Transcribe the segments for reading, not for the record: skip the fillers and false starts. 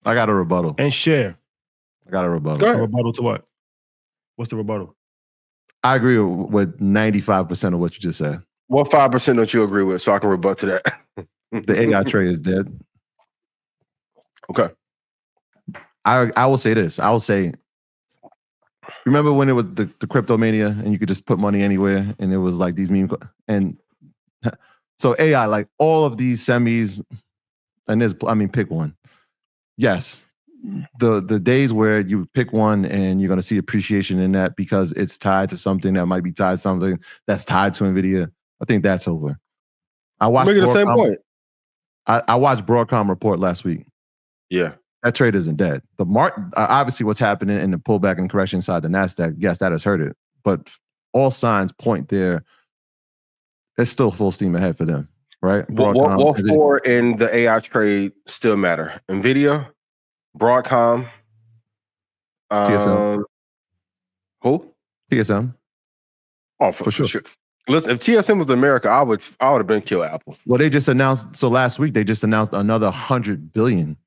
I got a rebuttal. And share. I got a rebuttal. Go ahead. A rebuttal to what? What's the rebuttal? I agree with 95% of what you just said. What 5% don't you agree with so I can rebut to that? The AI trade is dead. Okay. I will say this. I will say, remember when it was the cryptomania and you could just put money anywhere and it was like these meme and so AI, like all of these semis, and pick one. Yes. The days where you pick one and you're going to see appreciation in that because it's tied to something that might be tied to something that's tied to NVIDIA, I think that's over. I watched making the same point. I watched Broadcom report last week. Yeah. That trade isn't dead. The obviously what's happening in the pullback and correction inside the NASDAQ, yes, that has hurt it. But all signs point there. It's still full steam ahead for them, right? What four in the AI trade still matter? NVIDIA, Broadcom, TSM. Who? TSM. Oh, for sure. Listen, if TSM was America, I would have been kill Apple. Well, they just announced. So last week they just announced another $100 billion.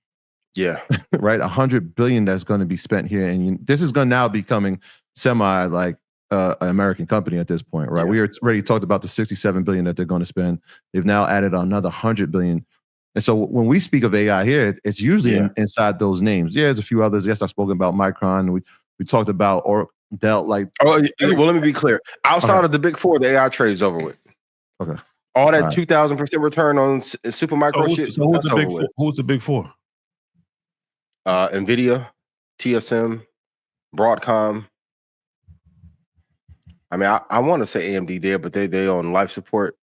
Yeah. Right, $100 billion that's going to be spent here, and this is going to now becoming semi like an American company at this point, right? Yeah. We already talked about the $67 billion that they're going to spend. They've now added another $100 billion. And so when we speak of AI here, it's usually inside those names. Yeah, there's a few others. Yes, I've spoken about Micron. We talked about Dell. Like, well, let me be clear. Outside of the big four, the AI trade is over with. Okay. All that 2,000% return on Supermicro shit. So who's the big four? NVIDIA, TSM, Broadcom. I mean, I want to say AMD there, but they on life support.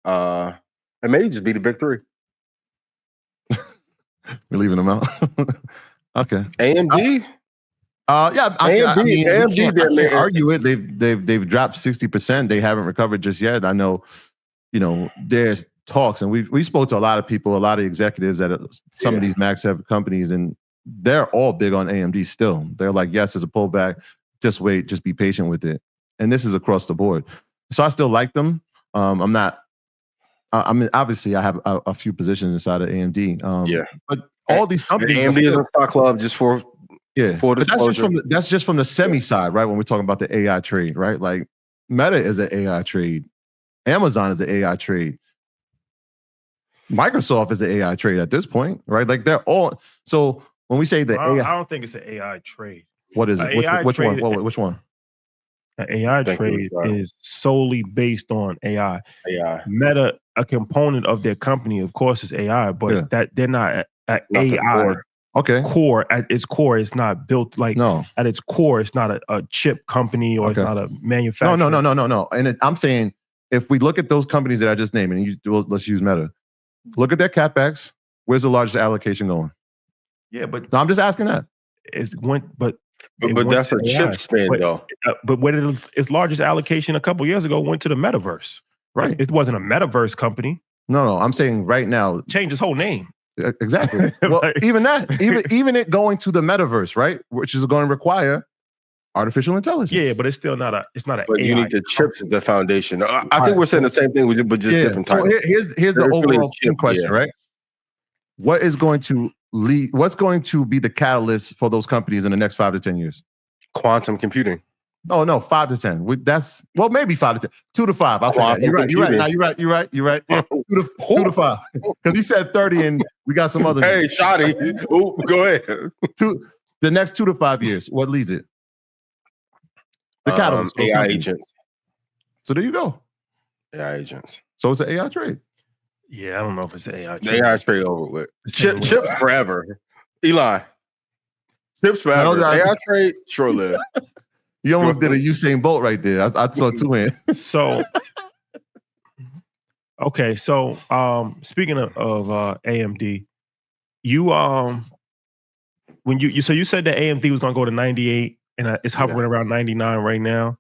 And maybe just be the big three. We're leaving them out. Okay. AMD? Yeah, AMD. I can't argue it. They've dropped 60%. They haven't recovered just yet. I know, there's talks, and we spoke to a lot of people, a lot of executives at some of these Max 7 companies, and they're all big on AMD still. They're like, yes, there's a pullback. Just wait, just be patient with it. And this is across the board. So I still like them. Obviously, I have a few positions inside of AMD. But all these companies, AMD is a stock club just for full disclosure. But that's just from the semi side, right? When we're talking about the AI trade, right? Like Meta is an AI trade, Amazon is an AI trade, Microsoft is an AI trade at this point, right? Like they're all. So when we say AI, I don't think it's an AI trade. What is it? Which one? Which one? An AI trade is solely based on AI. Meta, a component of their company, of course, is AI, but that they're not at AI. Core at its core, it's not built like at its core, it's not a chip company or it's not a manufacturer. No. And I'm saying if we look at those companies that I just named, and let's use Meta, look at their capex. Where's the largest allocation going? Yeah, but no, I'm just asking that. But that's a chip spend, though. But when its largest allocation a couple years ago went to the metaverse, right? It wasn't a metaverse company. No. I'm saying right now, change its whole name. Exactly. Well, even it going to the metaverse, right? Which is going to require artificial intelligence. Yeah, but it's still not a. It's not an. But AI you need the chips as the foundation. I think we're saying the same thing, but just different types. So here's the overall question, right? What is going to lead? What's going to be the catalyst for those companies in the next 5 to 10 years? Quantum computing. Oh no, 5 to 10. Maybe 5 to 10. 2 to 5. I'll say that. You're right. You're right. 2 to 5. Because he said 30, and we got some other. Hey, Shotty. Ooh, go ahead. The next 2 to 5 years. What leads it? The catalyst. AI agents. So there you go. AI agents. So it's an AI trade. Yeah, I don't know if it's an AI trade. The AI trade over with. Chips forever. Eli. Chips forever. AI trade, short lived. You almost did a Usain Bolt right there. I saw 2 hands. So, okay. So, speaking of AMD, you said that AMD was going to go to 98, and it's hovering around 99 right now.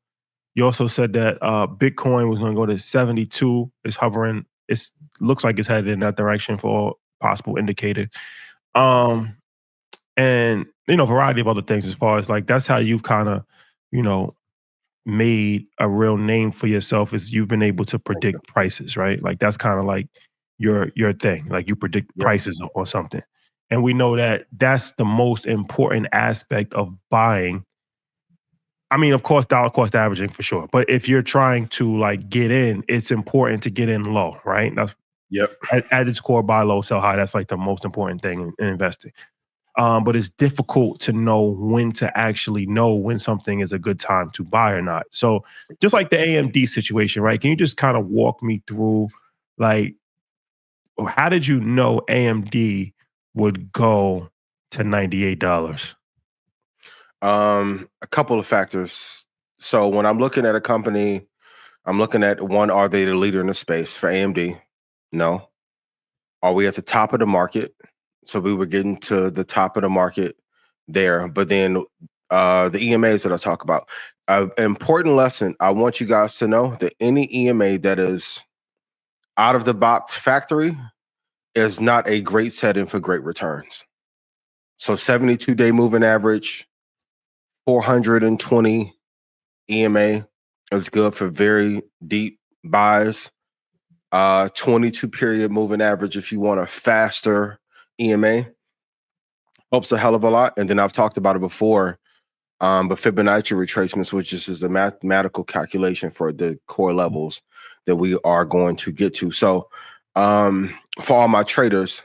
You also said that Bitcoin was going to go to 72. It's hovering. It looks like it's headed in that direction for all possible indicator. And variety of other things as far as like that's how you've kind of made a real name for yourself is you've been able to predict prices, right? Like that's kind of like your thing. Like you predict prices or something. And we know that that's the most important aspect of buying. I mean, of course, dollar cost averaging for sure. But if you're trying to like get in, it's important to get in low, right? That's at its core, buy low, sell high. That's like the most important thing in investing. But it's difficult to know when to actually know when something is a good time to buy or not. So just like the AMD situation, right? Can you just kind of walk me through, like, how did you know AMD would go to $98? A couple of factors. So when I'm looking at a company, I'm looking at one, are they the leader in the space for AMD? No. Are we at the top of the market? So we were getting to the top of the market there. But then the EMAs that I talk about, an important lesson, I want you guys to know that any EMA that is out of the box factory is not a great setting for great returns. So 72-day moving average, 420 EMA is good for very deep buys. 22 period moving average if you want a faster EMA helps a hell of a lot. And then I've talked about it before, but Fibonacci retracements, which is a mathematical calculation for the core levels that we are going to get to. So for all my traders,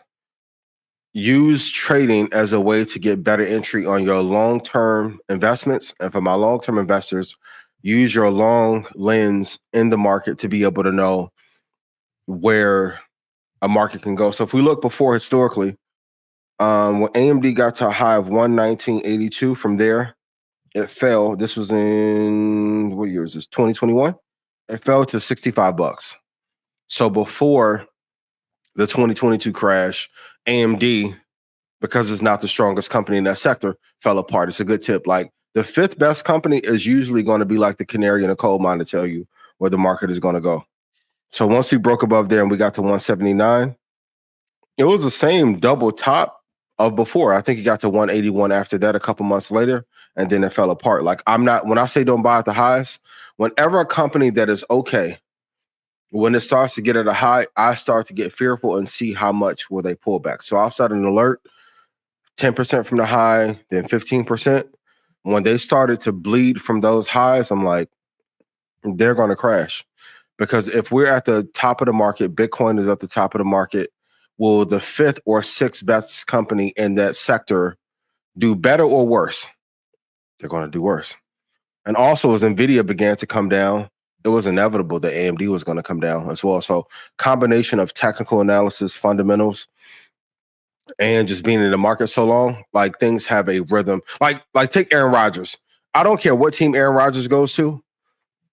use trading as a way to get better entry on your long-term investments. And for my long-term investors, use your long lens in the market to be able to know where a market can go. So if we look before historically, when AMD got to a high of 119.82, from there, it fell. This was in, what year is this? 2021. It fell to $65. So before the 2022 crash, AMD, because it's not the strongest company in that sector, fell apart. It's a good tip. Like, the fifth best company is usually going to be like the canary in a coal mine to tell you where the market is going to go. So once we broke above there and we got to 179, it was the same double top of before. I think it got to 181 after that a couple months later, and then it fell apart. Like, when I say don't buy at the highs, whenever a company that is okay, when it starts to get at a high, I start to get fearful and see how much will they pull back. So I'll set an alert, 10% from the high, then 15%. When they started to bleed from those highs, I'm like, they're going to crash. Because if we're at the top of the market, Bitcoin is at the top of the market, will the fifth or sixth best company in that sector do better or worse? They're going to do worse. And also, as NVIDIA began to come down, it was inevitable that AMD was going to come down as well. So combination of technical analysis, fundamentals, and just being in the market so long, like, things have a rhythm. Like take Aaron Rodgers. I don't care what team Aaron Rodgers goes to.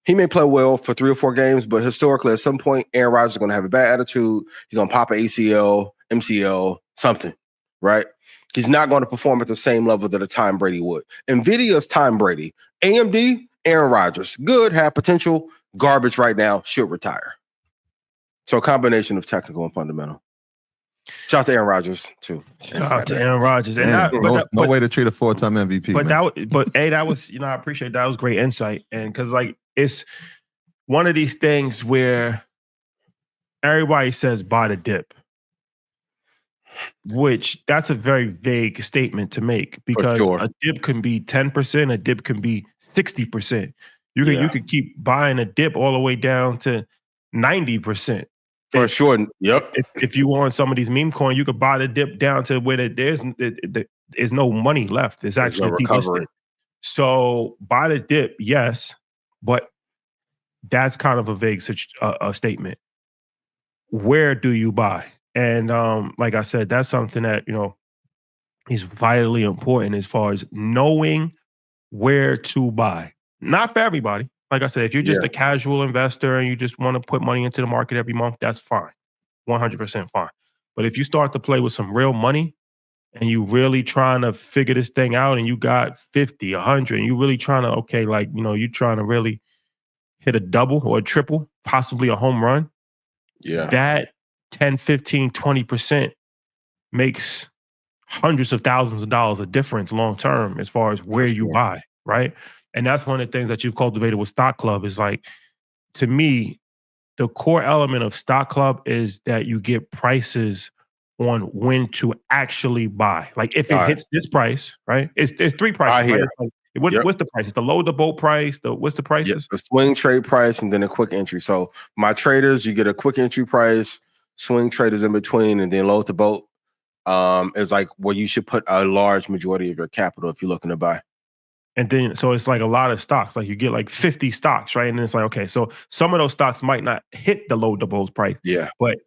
He may play well for 3 or 4 games, but historically, at some point, Aaron Rodgers is going to have a bad attitude. He's going to pop an ACL, MCL, something, right? He's not going to perform at the same level that a Tom Brady would. NVIDIA's Tom Brady. AMD, Aaron Rodgers. Good, have potential. Garbage right now, should retire. So a combination of technical and fundamental. Shout out to Aaron Rodgers, too. Shout out to Aaron Rodgers. And no way to treat a 4-time MVP. But that was, I appreciate that was great insight. And because, like, it's one of these things where everybody says buy the dip, which that's a very vague statement to make, because a dip can be 10%, a dip can be 60%. You could keep buying a dip all the way down to 90%. For sure. Yep. If you want some of these meme coin, you could buy the dip down to where there's no money left. It's actually delisted. So buy the dip, yes, but that's kind of a vague statement. Where do you buy? And like I said, that's something that, is vitally important as far as knowing where to buy. Not for everybody. Like I said, if you're just a casual investor and you just want to put money into the market every month, that's fine. 100% fine. But if you start to play with some real money and you really trying to figure this thing out and you got 50, 100, and you really trying to, you're trying to really hit a double or a triple, possibly a home run. Yeah. That 10, 15, 20% makes hundreds of thousands of dollars of difference long term as far as where you buy, right? And that's one of the things that you've cultivated with Stock Club is, like, to me, the core element of Stock Club is that you get prices on when to actually buy. Like if it All right. hits this price, right? It's three prices. I Right? hear. It's like, Yep. what's the price? It's the load the boat price. What's the Yep. prices? The swing trade price and then a quick entry. So my traders, you get a quick entry price, swing traders in between, and then load the boat. Is like where you should put a large majority of your capital if you're looking to buy. And then so it's like a lot of stocks. Like you get like 50 stocks, right? And then it's like, okay, so some of those stocks might not hit the load the boat price. Yeah. But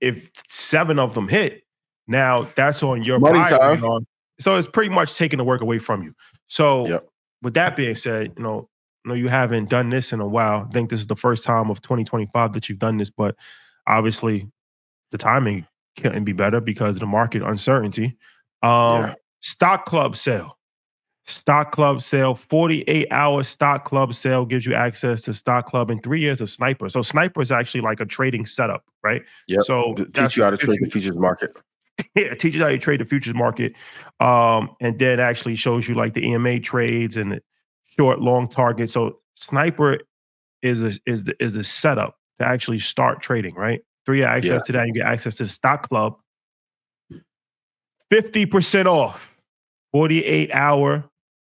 if 7 of them hit, now that's on your Money buy time. radar. So it's pretty much taking the work away from you. So Yep. with that being said, you haven't done this in a while. I think this is the first time of 2025 that you've done this, but obviously the timing couldn't be better because of the market uncertainty. Yeah. Stock club sale. Stock club sale, 48-hour stock club sale gives you access to stock club in 3 years of Sniper. So Sniper is actually like a trading setup, right? Yep. So Teach you how to trade the futures market. Yeah, it teaches how you trade the futures market, and then actually shows you like the EMA trades and the short, long targets. So Sniper is a setup to actually start trading, right? 3-year access to that. You get access to the stock club, 50% off, 48-hour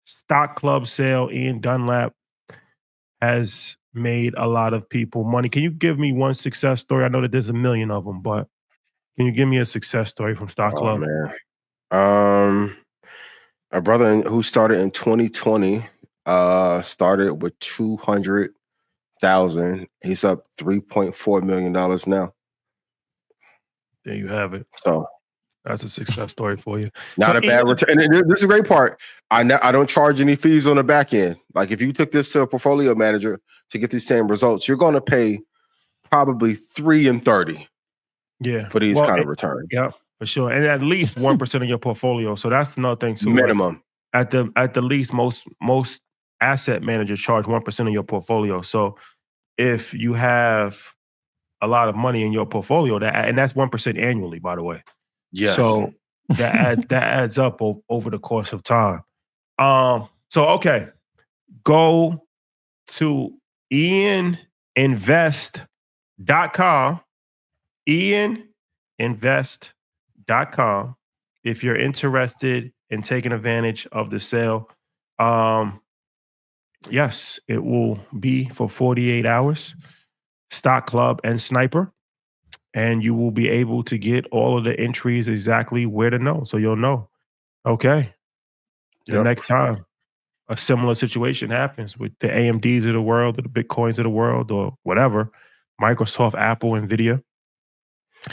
stock club sale. Ian Dunlap has made a lot of people money. Can you give me one success story? I know that there's a million of them, but can you give me a success story from Stock Club? Man. A brother who started in 2020 started with 200,000. He's up $3.4 million now. There you have it. So that's a success story for you. Not a bad return. And this is a great part. I don't charge any fees on the back end. Like if you took this to a portfolio manager to get these same results, you're going to pay probably 3 and 30. Yeah, for these kind of returns. Yeah, for sure, and at least 1% of your portfolio. So that's another thing too. Minimum. Like at the least, most asset managers charge 1% of your portfolio. So if you have a lot of money in your portfolio, and that's 1% annually, by the way. Yes. So that adds up over the course of time. So okay, go to ianinvest.com. ianinvest.com if you're interested in taking advantage of the sale. Yes, it will be for 48 hours, Stock Club and Sniper, and you will be able to get all of the entries exactly where to know. So you'll know, okay, the next time a similar situation happens with the AMDs of the world or the Bitcoins of the world or whatever, Microsoft, Apple, NVIDIA.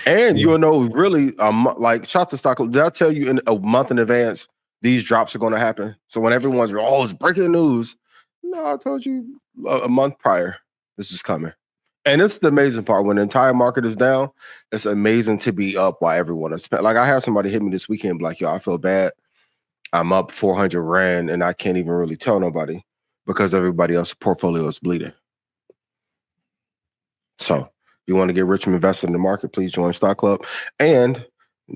And you'll know really, like shout to Stock Club. Did I tell you in a month in advance these drops are going to happen? So when everyone's it's breaking news, no, I told you a month prior this is coming. And it's the amazing part when the entire market is down. It's amazing to be up while everyone is spent. Like I had somebody hit me this weekend, like, yo, I feel bad. I'm up 400 Rand and I can't even really tell nobody because everybody else's portfolio is bleeding. So if you want to get rich from investing in the market, please join Stock Club. And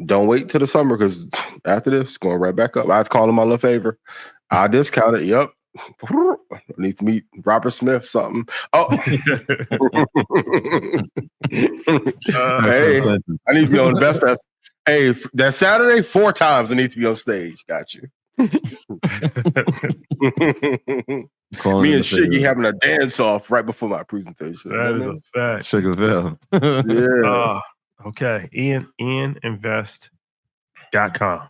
don't wait till the summer because after this, going right back up. I've called him my little favor. I discount it. Yep. I need to meet Robert Smith something. Oh. Hey, I need to be on the best. Hey, that Saturday, 4 times I need to be on stage. Got you. Me and Shiggy having a dance off right before my presentation. That is a fact. Sugarville. Yeah. Okay. ianinvest.com.